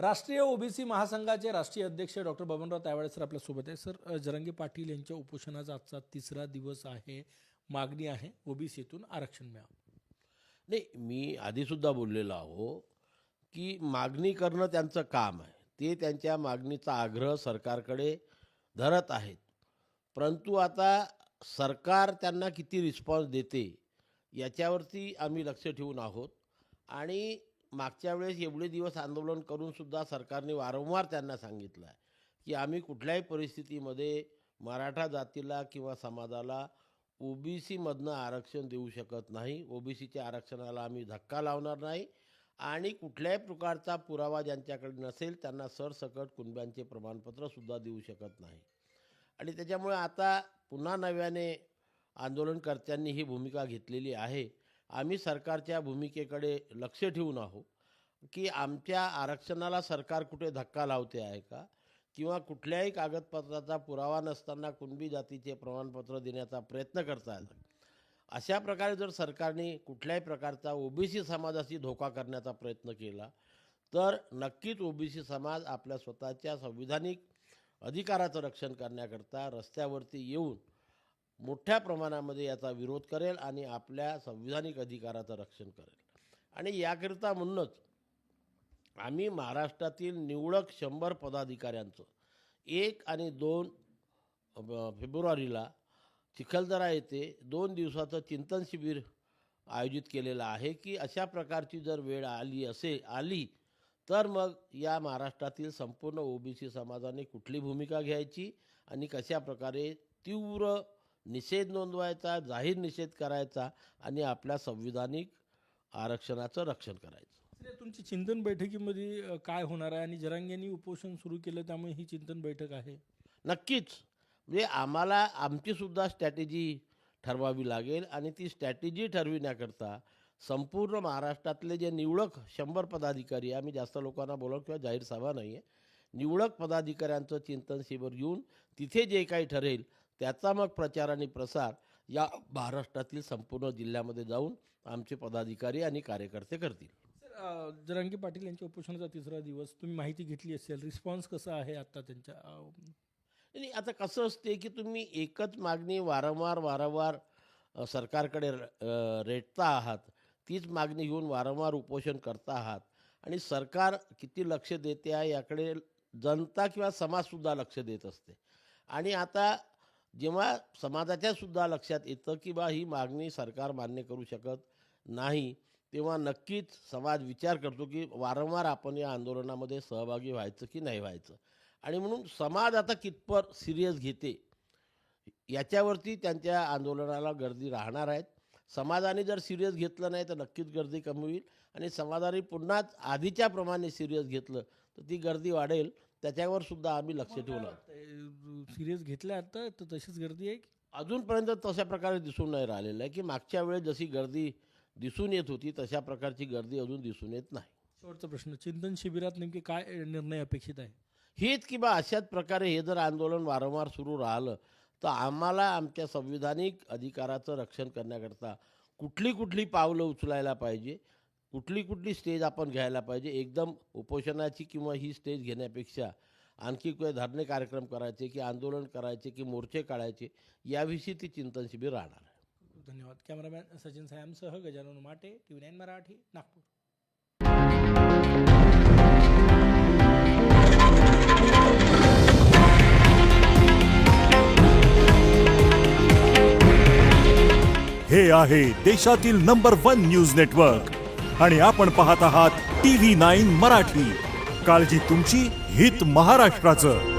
राष्ट्रीय ओबीसी महासंघाचे राष्ट्रीय अध्यक्ष डॉक्टर बबनराव तायवाडे सर आपल्यासोबत आहे. सर, जरांगे पाटील यांच्या उपोषणाचा आजचा तिसरा दिवस आहे. मागणी आहे ओबीसीतून आरक्षण मिळावं. नाही, मी आधीसुद्धा बोललेलो आहो की मागणी करणं त्यांचं काम आहे. ते त्यांच्या मागणीचा आग्रह सरकारकडे धरत आहेत. परंतु आता सरकार त्यांना किती रिस्पॉन्स देते याच्यावरती आम्ही लक्ष ठेवून आहोत. आणि मागच्या वेळेस एवढे दिवस आंदोलन करूनसुद्धा सरकारने वारंवार त्यांना सांगितलं आहे की आम्ही कुठल्याही परिस्थितीमध्ये मराठा जातीला किंवा समाजाला ओबीसीमधनं आरक्षण देऊ शकत नाही. ओबीसीच्या आरक्षणाला आम्ही धक्का लावणार नाही आणि कुठल्याही प्रकारचा पुरावा ज्यांच्याकडे नसेल त्यांना सरसकट कुणब्यांचे प्रमाणपत्रसुद्धा देऊ शकत नाही. आणि त्याच्यामुळे आता पुन्हा नव्याने आंदोलनकर्त्यांनी ही भूमिका घेतलेली आहे. आम्ही सरकारच्या भूमिकेकडे लक्ष ठेवून आहोत की आमच्या आरक्षणाला सरकार कुठे धक्का लावते आहे का, किंवा कुठल्याही कागदपत्राचा पुरावा नसताना कुणबी जातीचे प्रमाणपत्र देण्याचा प्रयत्न करतात. अशा प्रकारे जर सरकारने कुठल्याही प्रकारचा ओबीसी समाजाशी धोका करण्याचा प्रयत्न केला तर नक्कीच ओबीसी समाज आपल्या स्वतःच्या संविधानिक अधिकाराचं रक्षण करण्याकरता रस्त्यावरती येऊन मोठ्या प्रमाणामध्ये याचा विरोध करेल आणि आपल्या संविधानिक अधिकाराचं रक्षण करेल. आणि याकरिता म्हणूनच आम्ही महाराष्ट्रातील निवडक 100 पदाधिकाऱ्यांचं 1 आणि 2 फेब्रुवारीला चिखलदरा येथे 2 दिवसाचं चिंतन शिबिर आयोजित केलेलं आहे की अशा प्रकारची जर वेळ आली तर मग या महाराष्ट्रातील संपूर्ण ओबीसी समाजाने कुठली भूमिका घ्यायची आणि कशा प्रकारे तीव्र निषेध नोंदवायचा, जाहीर निषेध करायचा आणि आपल्या संविधानिक आरक्षणाचं रक्षण करायचं. तुमची चिंतन बैठकीमध्ये काय होणार आहे आणि जरांगेंनी उपोषण सुरू केलं त्यामुळे ही चिंतन बैठक आहे? नक्कीच, म्हणजे आम्हाला आमचीसुद्धा स्ट्रॅटेजी ठरवावी लागेल आणि ती स्ट्रॅटेजी ठरविण्याकरता संपूर्ण महाराष्ट्रातले जे निवडक 100 पदाधिकारी, आम्ही जास्त लोकांना बोलवू किंवा जाहीर सभा नाही आहे, निवडक पदाधिकाऱ्यांचं चिंतन शिबिर घेऊन तिथे जे काही ठरेल त्याचा मग प्रचार आणि प्रसार या महाराष्ट्रातील संपूर्ण जिल्ह्यामध्ये जाऊन आमचे पदाधिकारी आणि कार्यकर्ते करतील. सर, जरांगे पाटील यांच्या उपोषणाचा तिसरा दिवस, तुम्ही माहिती घेतली असेल, रिस्पॉन्स कसा आहे आता त्यांच्या? आणि आता कसं असते की तुम्ही एकच मागणी वारंवार सरकारकडे रेटता आहात, तीच मागणी घेऊन वारंवार उपोषण करता आहात आणि सरकार किती लक्ष देते आहे याकडे जनता किंवा समाजसुद्धा लक्ष देत असते. आणि आता जेव्हा समाजाच्यासुद्धा लक्षात येतं की बा ही मागणी सरकार मान्य करू शकत नाही, तेव्हा नक्कीच समाज विचार करतो की वारंवार आपण या आंदोलनामध्ये सहभागी व्हायचं की नाही व्हायचं. आणि म्हणून समाज आता कितपत सिरियस घेते याच्यावरती त्यांच्या आंदोलनाला गर्दी राहणार आहेत. समाजाने जर सिरियस घेतलं नाही तर नक्कीच गर्दी कमी होईल आणि समाजाने पुन्हाच आधीच्या प्रमाणे सिरियस घेतलं तर ती गर्दी वाढेल. त्याच्यावर सुद्धा आम्ही लक्ष ठेवलं. सिरियस घेतल्या आता तर तशीच गर्दी आहे? अजूनपर्यंत तशा प्रकारे दिसून नाही राहिलेलं आहे की मागच्या वेळेस जशी गर्दी दिसून येत होती तशा प्रकारची गर्दी अजून दिसून येत नाही. शेवटचा प्रश्न, चिंतन शिबिरात नेमके काय निर्णय अपेक्षित आहे? हेच की बा अशाच प्रकारे हे जर आंदोलन वारंवार सुरू राहिलं तर आम्हाला आमच्या संविधानिक अधिकाराचं रक्षण करण्याकरता कुठली पावलं उचलायला पाहिजे, कुठली स्टेज आपण घ्यायला पाहिजे. एकदम उपोषणाची किंवा ही स्टेज घेण्यापेक्षा आणखी काही धरणे कार्यक्रम करायचे की आंदोलन करायचे की मोर्चे काढायचे याविषयी ती चिंतन शिबिर राहणार आहे. धन्यवाद. कॅमेरामॅन सचिन सायमसह गजानन माटे, TV9 मराठी, नागपूर. हे आहे देशातील नंबर 1 न्यूज नेटवर्क आणि आपण पाहत आहात TV9 मराठी. काळजी तुमची, हित महाराष्ट्राचं.